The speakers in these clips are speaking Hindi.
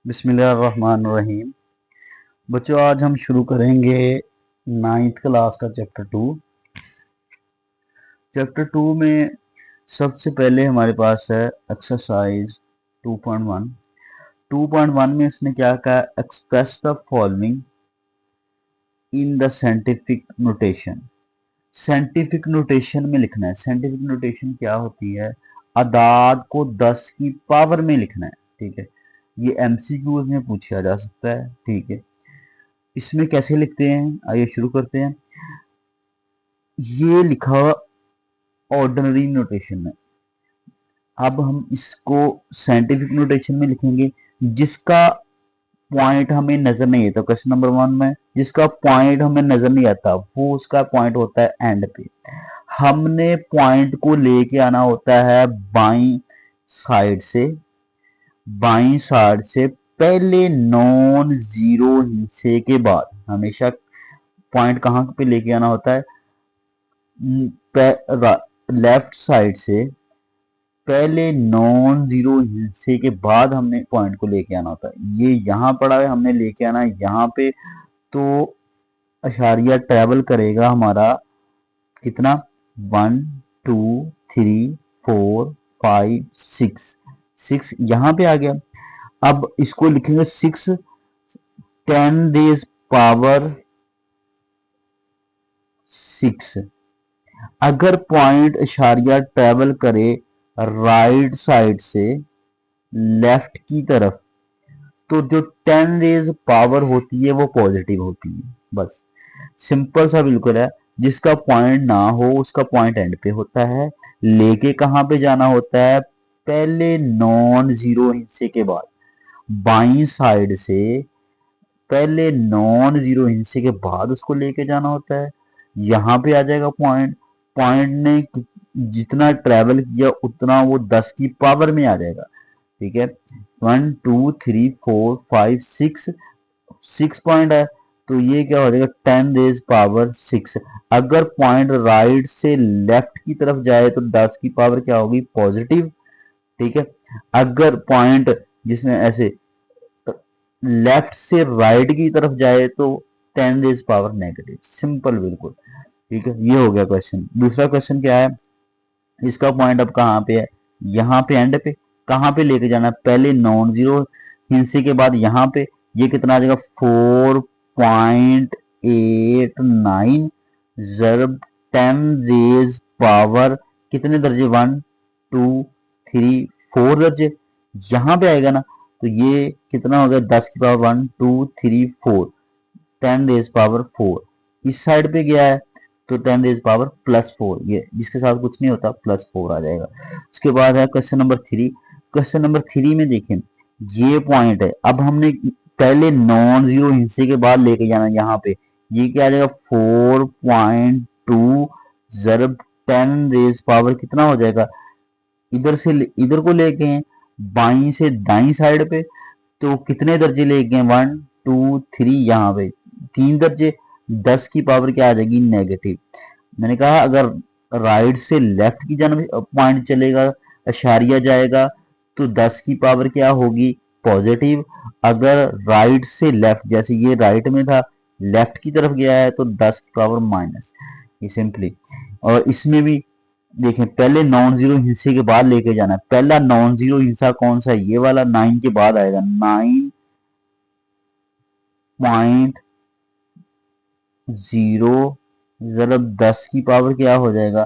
बिस्मिल्लाहिर्रहमानिर्रहीम। बच्चों, आज हम शुरू करेंगे 9th क्लास का चैप्टर 2। चैप्टर 2 में सबसे पहले हमारे पास है एक्सरसाइज 2.1। 2.1 में इसने क्या कहा, express the following in the scientific notation. Scientific notation में लिखना है। साइंटिफिक नोटेशन क्या होती है, अदाद को 10 की पावर में लिखना है। ठीक है, ये एमसीक्यूज में पूछा जा सकता है। ठीक है, इसमें कैसे लिखते हैं, आइए शुरू करते हैं। ये लिखा हुआ ऑर्डिनरी नोटेशन में। अब हम इसको साइंटिफिक नोटेशन में लिखेंगे, जिसका पॉइंट हमें नजर नहीं आता। क्वेश्चन नंबर 1 में जिसका पॉइंट हमें नजर नहीं आता वो उसका पॉइंट होता है एंड पे। हमने पॉइंट को लेके आना होता है बाईं साइड से। बाईं साइड से पहले नॉन जीरो हिस्से के बाद हमेशा पॉइंट कहाँ पे लेके आना होता है, लेफ्ट साइड से पहले नॉन जीरो हिस्से के बाद हमने पॉइंट को लेके आना होता है। ये यहाँ पड़ा है, हमने लेके आना है यहाँ पे। तो अशारिया ट्रेवल करेगा हमारा कितना, 1 2 3 4 5 6। 6 यहाँ पे आ गया। अब इसको लिखेंगे 6 10 रेज पावर 6। अगर पॉइंट इशारिया ट्रेवल करे राइट साइड से लेफ्ट की तरफ, तो जो 10 रेज पावर होती है वो पॉजिटिव होती है। बस सिंपल सा बिल्कुल है। जिसका पॉइंट ना हो उसका पॉइंट एंड पे होता है। लेके कहां पे जाना होता है, पहले नॉन जीरो हिस्से के बाद बाई साइड से पहले नॉन जीरो हिस्से के बाद उसको लेके जाना होता है। यहाँ पे आ जाएगा पॉइंट। पॉइंट ने जितना ट्रेवल किया उतना वो 10 की पावर में आ जाएगा। ठीक है, 1 2 3 4 5 6, 6 पॉइंट है तो ये क्या हो जाएगा, 10 रेज पावर 6। अगर पॉइंट राइट से लेफ्ट की तरफ जाए तो 10 की पावर क्या होगी, पॉजिटिव। ठीक है, अगर पॉइंट जिसमें ऐसे लेफ्ट से राइट की तरफ जाए तो 10 रेज पावर नेगेटिव। सिंपल बिल्कुल। ठीक है, ये हो गया क्वेश्चन। दूसरा क्वेश्चन क्या है, इसका पॉइंट अब कहाँ पे है, यहाँ पे एंड पे। कहाँ पे लेके जाना है, पहले नॉन जीरो हिंसे के बाद यहाँ पे। ये कितना आ जाएगा, 4.89 जरब 10 रेज पावर कितने दर्जे, 1 2 3 4 दर्जे। यहाँ पे आएगा ना, तो ये कितना हो गया, 10 की पावर 1 2 3 4, 10 रेज पावर 4। इस साइड पे गया है तो 10 रेज पावर +4, ये जिसके साथ कुछ नहीं होता +4 आ जाएगा। उसके बाद है क्वेश्चन नंबर 3। क्वेश्चन नंबर 3 में देखें, ये पॉइंट है। अब हमने पहले नॉन जीरो हिस्से के बाद लेके जाना है यहाँ पे। ये क्या आ जाएगा, 4.2 जरब 10 रेज पावर कितना हो जाएगा, इधर से इधर को लेके हैं बाई से दाई साइड पे। तो कितने दर्जे ले गए, 1 2 3, यहाँ पे 3 दर्जे। 10 की पावर क्या आ जाएगी, नेगेटिव। मैंने कहा अगर राइट से लेफ्ट की जानब पॉइंट चलेगा, अशारिया जाएगा, तो 10 की पावर क्या होगी, पॉजिटिव। अगर राइट से लेफ्ट, जैसे ये राइट में था, लेफ्ट की तरफ गया है तो 10 की पावर माइनस। ये सिंपली। और इसमें भी देखें, पहले नॉन जीरो हिस्से के बाद लेके जाना है। पहला नॉन जीरो हिस्सा कौन सा है, ये वाला 9 के बाद आएगा। 9.0 जरब 10 की पावर क्या हो जाएगा,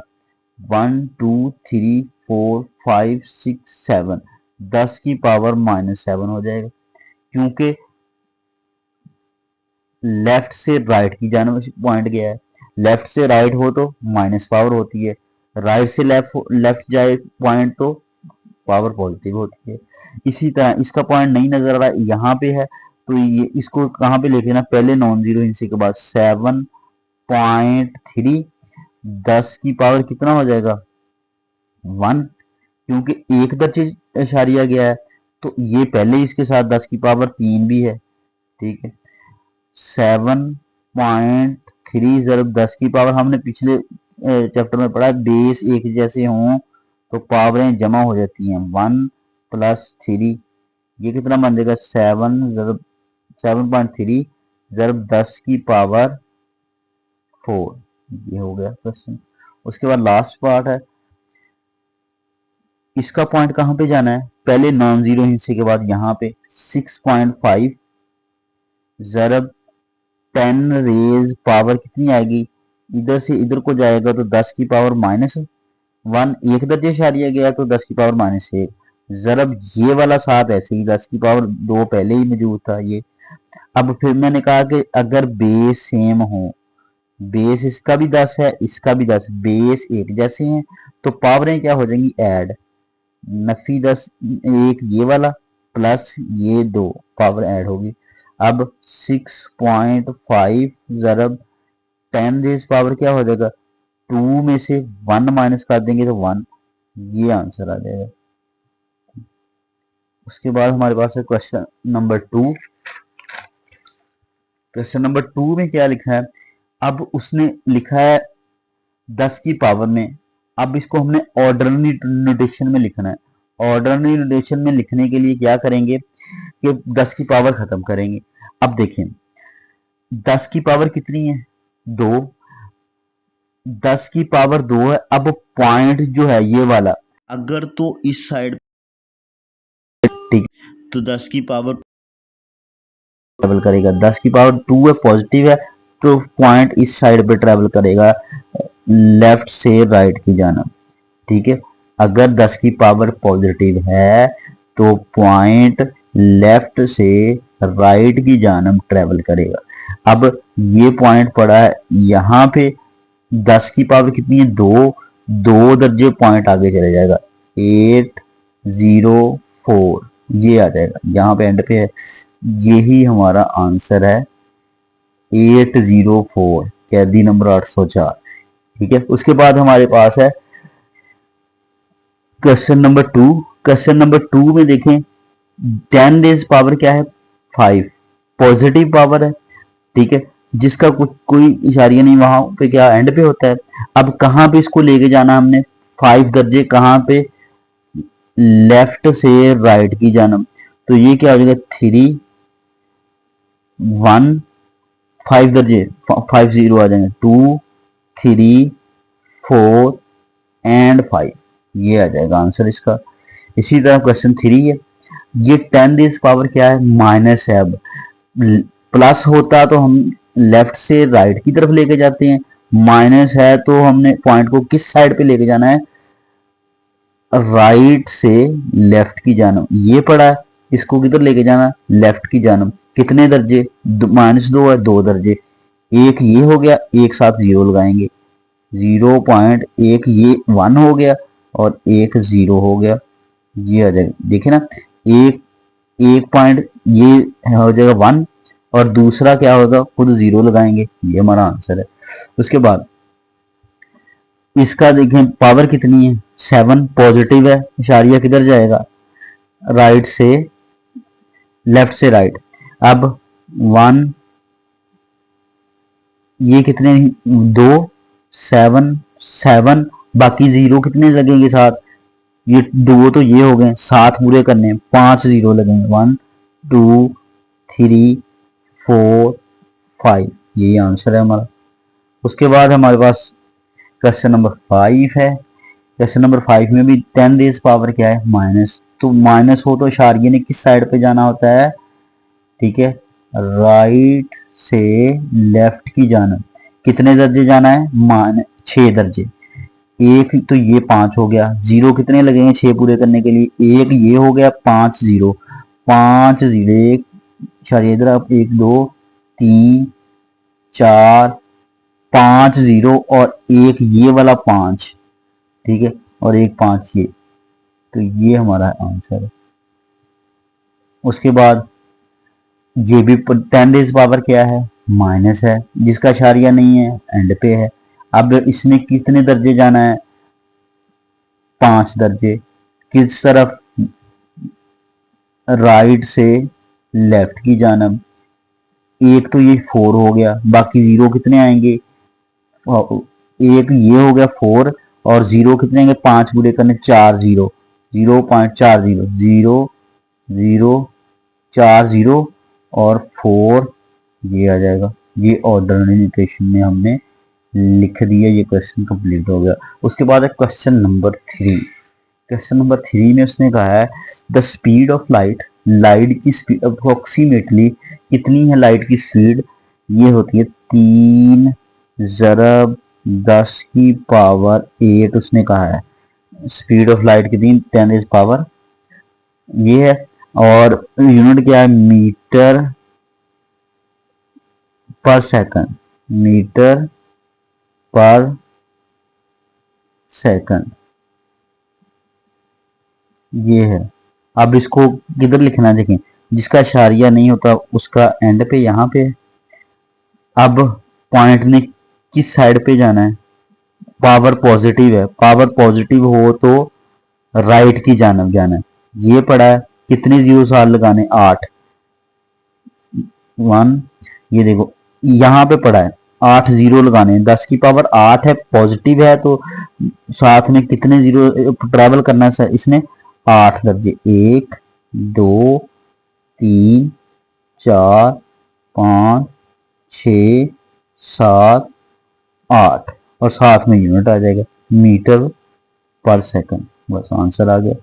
1 2 3 4 5 6 7, 10 की पावर -7 हो जाएगा। क्योंकि लेफ्ट से राइट की जानब पॉइंट गया है। लेफ्ट से राइट हो तो माइनस पावर होती है, राइट से लेफ्ट लेफ्ट जाए पॉइंट तो पावर पॉजिटिव होती है। इसी तरह इसका पॉइंट नहीं नजर आ रहा, यहाँ पे है, तो ये इसको कहाँ पे लेके ना, पहले नॉन जीरो हिस्से के बाद 7.3, 10 की पावर कितना हो जाएगा, 1। क्योंकि एक दर्जे इशारिया गया है तो ये पहले इसके साथ 10 की पावर 3 भी है। ठीक है, 7.3 जरब 10 की पावर, हमने पिछले चैप्टर में पढ़ा, बेस एक जैसे हों तो पावरें जमा हो जाती हैं, 1 + 3 ये कितना बन जाएगा 7.3 ज़रब 10 की पावर 4। ये हो गया क्वेश्चन। उसके बाद लास्ट पार्ट है, इसका पॉइंट कहाँ पे जाना है, पहले नॉन जीरो हिस्से के बाद यहाँ पे 6.5 ज़रब 10 रेज पावर कितनी आएगी, इधर से इधर को जाएगा तो 10 की पावर -1, एक दर्जे इशारिया गया तो 10 की पावर -1 ज़रब ये वाला साथ ऐसे ही 10 की पावर 2 पहले ही मौजूद था ये। अब फिर मैंने कहा कि अगर बेस सेम हो, बेस इसका भी 10 है इसका भी 10, बेस एक जैसे हैं तो पावरें क्या हो जाएंगी ऐड, नफी 10 एक ये वाला प्लस ये 2 पावर ऐड होगी। अब 6.5 ज़रब 10 रेज पावर क्या हो जाएगा, 2 में से 1 माइनस कर देंगे तो 1, ये आंसर आ जाएगा। उसके बाद हमारे पास है क्वेश्चन नंबर 2। क्वेश्चन नंबर 2 में क्या लिखा है, अब उसने लिखा है 10 की पावर में, अब इसको हमने ऑर्डरली नोटेशन में लिखना है। ऑर्डरली नोटेशन में लिखने के लिए क्या करेंगे कि 10 की पावर खत्म करेंगे। अब देखें 10 की पावर कितनी है 2, 10 की पावर 2 है। अब पॉइंट जो है ये वाला अगर तो इस साइड ठीक तो 10 की पावर ट्रेवल करेगा, 10 की पावर 2 है पॉजिटिव है तो पॉइंट इस साइड पे ट्रेवल करेगा लेफ्ट से राइट की जाना, ठीक है। अगर 10 की पावर पॉजिटिव है तो पॉइंट लेफ्ट से राइट की जानब ट्रेवल करेगा। अब ये पॉइंट पड़ा है यहाँ पे, 10 की पावर कितनी है 2, 2 दर्जे पॉइंट आगे चले जाएगा 804, ये आ जाएगा यहाँ पे एंड पे है। यही हमारा आंसर है 804, कैदी नंबर 804, ठीक है। उसके बाद हमारे पास है क्वेश्चन नंबर 2। क्वेश्चन नंबर 2 में देखें 10 रेज पावर क्या है 5, पॉजिटिव पावर है, ठीक है, जिसका कोई इशारिया नहीं, वहां पे क्या एंड पे होता है। अब कहां पे इसको लेके जाना हमने 5 दर्जे, कहां पे लेफ्ट से राइट की जानब, तो ये क्या हो जाएगा 3 1 5 दर्जे 5 0 आ जाएंगे 2 3 4 एंड 5, ये आ जाएगा आंसर इसका। इसी तरह क्वेश्चन 3 है, ये 10 रेज पावर क्या है माइनस है। अब प्लस होता तो हम लेफ्ट से राइट की तरफ लेके जाते हैं, माइनस है तो हमने पॉइंट को किस साइड पे लेके जाना है, राइट से लेफ्ट की जानब। ये पड़ा है, इसको किधर लेके जाना लेफ्ट की जानब। कितने दर्जे -2 है 2 दर्जे, एक ये हो गया, एक साथ 0 लगाएंगे 0.1, ये 1 हो गया और एक 0 हो गया, ये आ जाएगा। देखिए ना एक पॉइंट ये हो जाएगा 1 और दूसरा क्या होगा खुद 0 लगाएंगे, ये हमारा आंसर है। उसके बाद इसका देखें पावर कितनी है 7, पॉजिटिव है, इशारिया किधर जाएगा राइट से लेफ्ट से राइट। अब 1 ये कितने 2 7 7, बाकी 0 कितने लगेंगे साथ, ये 2 तो ये हो गए, 7 पूरे करने 5 0 लगेंगे 1 2 3 4 5, यही आंसर है हमारा। उसके बाद हमारे पास क्वेश्चन नंबर 5 है। क्वेश्चन नंबर 5 में भी 10 रेज पावर क्या है माइनस, तो माइनस हो तो इशारिये ने किस साइड पे जाना होता है, ठीक है, राइट से लेफ्ट की जानब। कितने दर्जे जाना है 6 दर्जे, एक तो ये 5 हो गया, 0 कितने लगेंगे 6 पूरे करने के लिए, एक ये हो गया 5 0 5 0 इशारिया इधर आप 1 2 3 4 5 0 और एक ये वाला 5, ठीक है, और एक 5 ये, तो ये हमारा आंसर है। उसके बाद ये भी 10 रेज पावर क्या है माइनस है, जिसका इशारिया नहीं है एंड पे है। अब इसने कितने दर्जे जाना है 5 दर्जे, किस तरफ राइट से लेफ्ट की जानब। एक तो ये 4 हो गया, बाकी 0 कितने आएंगे, एक ये हो गया 4 और 0 कितने आएंगे 5 पूरे करने 4 0 0.40 0 0, 4 0 और 4 ये आ जाएगा। ये ऑर्डिनरी नोटेशन में हमने लिख दिया। ये क्वेश्चन कंप्लीट हो गया। उसके बाद है क्वेश्चन नंबर 3। क्वेश्चन नंबर 3 में उसने कहा है the speed of light, light की स्पीड अप्रोक्सीमेटली कितनी है लाइट की स्पीड? ये होती है 3 ज़रब 10 की पावर 8। उसने कहा है स्पीड ऑफ लाइट कितनी, 10 पावर ये है। और यूनिट क्या है? मीटर पर सेकंड, मीटर पर सेकंड ये है। अब इसको किधर लिखना है देखें, जिसका इशारिया नहीं होता उसका एंड पे यहाँ पे। अब पॉइंट ने किस साइड पे जाना है? पावर पॉजिटिव है, पावर पॉजिटिव हो तो राइट की जानब जाना है। ये पड़ा है कितने 0 साल लगाने? 8 1। ये देखो यहाँ पे पड़ा है 8 0 लगाने हैं। 10 की पावर 8 है, पॉजिटिव है तो साथ में कितने 0 ट्रैवल करना है इसने? 8 दर्जे। 1 2 3 4 5 6 7 8 और साथ में यूनिट आ जाएगा मीटर पर सेकंड। बस आंसर आ गया,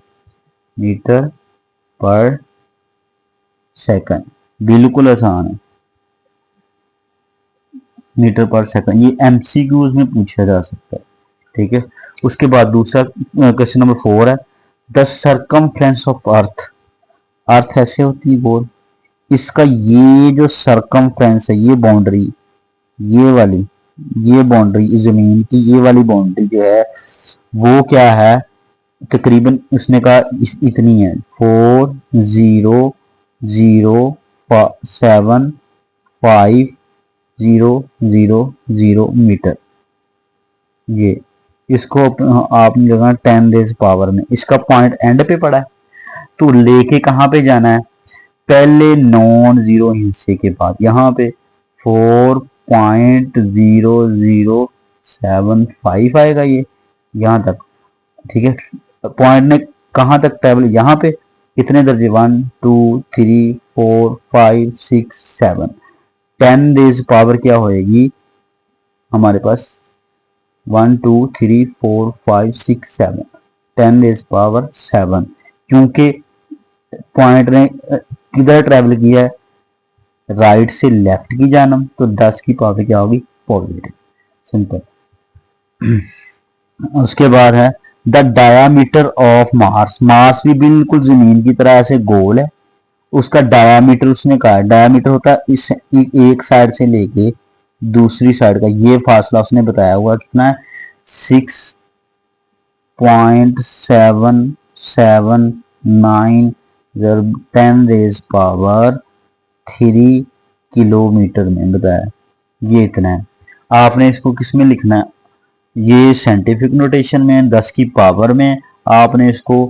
मीटर पर सेकंड। बिल्कुल आसान है, मीटर पर सेकंड। ये एमसीक्यूज में पूछा जा सकता है, ठीक है। उसके बाद दूसरा क्वेश्चन नंबर 4 है द सरकमफ्रेंस ऑफ अर्थ। अर्थ ऐसे होती है गोल, इसका ये जो सरकमफ्रेंस है, ये बाउंड्री, ये वाली, ये बाउंड्री जमीन की, ये वाली बाउंड्री जो है वो क्या है? तकरीबन उसने कहा इतनी है 4 0 0 7 5 0 0 0 मीटर। ये इसको आपने जगह 10 रेज पावर में, इसका पॉइंट एंड पे पड़ा है तो लेके कहाँ पे जाना है? पहले नॉन जीरो हिस्से के बाद यहाँ पे 4.0075 आएगा ये यहाँ तक, ठीक है। पॉइंट ने कहाँ तक ट्रेवल? यहाँ पे कितने दर्जे? 1 2 3 4 5 6 7। 10 रेज पावर क्या होएगी हमारे पास? 1 2 3 4 5 6 7, 10 रेज पावर 7। क्योंकि पॉइंट ने किधर ट्रेवल किया है? राइट से लेफ्ट की जानब, तो 10 की पावर क्या होगी? पॉजिटिव। सिंपल। उसके बाद है the diameter of Mars. Mars भी बिल्कुल जमीन की तरह ऐसे गोल है, उसका डायामीटर उसने कहा है, डायामीटर होता है इस एक साइड से लेके दूसरी साइड का, ये फासला उसने बताया हुआ कितना है? 6.779 10 रेज पावर 3 किलोमीटर में बताया। ये इतना है। आपने इसको किस में लिखना है? ये साइंटिफिक नोटेशन में 10 की पावर में। आपने इसको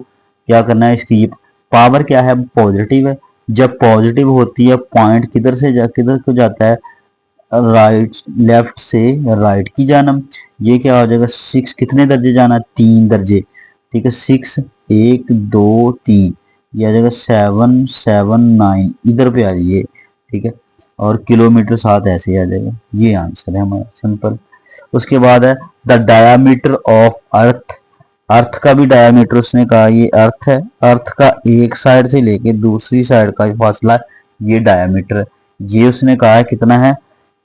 क्या करना है? इसकी पावर क्या है? पॉजिटिव है। जब पॉजिटिव होती है पॉइंट किधर को जाता है? राइट, लेफ्ट से राइट की जानब। ये क्या हो जाएगा? 6 कितने दर्जे जाना है? 3 दर्जे, ठीक है। 6 1 2 3, ये आ जाएगा 779 इधर पे आ जाइए, ठीक है। और किलोमीटर साथ ऐसे आ जाएगा। ये आंसर है हमारा, सिंपल। उसके बाद है द डायामीटर ऑफ अर्थ। अर्थ का भी डायामीटर उसने कहा, ये अर्थ है, अर्थ का एक साइड से लेके दूसरी साइड का फासला ये डायामीटर है। ये उसने कहा है कितना है?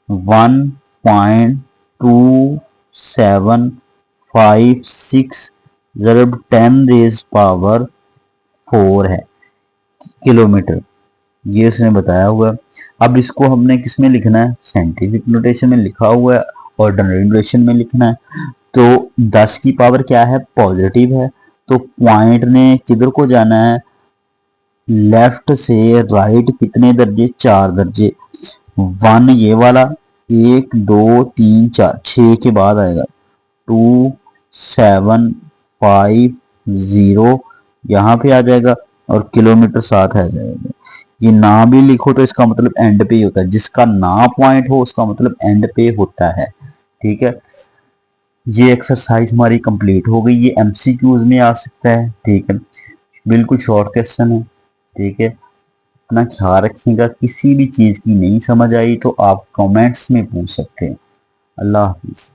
1.2756 ज़रब 10 रेज पावर 4 है किलोमीटर, ये उसने बताया हुआ है। अब इसको हमने किस में लिखना है? साइंटिफिक नोटेशन में लिखा हुआ है, ऑर्डिनरी नोटेशन में लिखना है। तो 10 की पावर क्या है? पॉजिटिव है। तो पॉइंट ने किधर को जाना है? लेफ्ट से राइट कितने दर्जे? 4 दर्जे। 1 ये वाला, 1 2 3 4 6 के बाद आएगा 2750 यहाँ पे आ जाएगा और किलोमीटर साथ आ जाएगा। ये ना भी लिखो तो इसका मतलब एंड पे ही होता है, जिसका ना पॉइंट हो उसका मतलब एंड पे होता है, ठीक है। ये एक्सरसाइज हमारी कंप्लीट हो गई। ये एमसीक्यूज में आ सकता है, ठीक है। बिल्कुल शॉर्ट क्वेश्चन है, ठीक है, अपना ख्याल रखिएगा। किसी भी चीज़ की नहीं समझ आई तो आप कमेंट्स में पूछ सकते हैं। अल्लाह हाफिज़।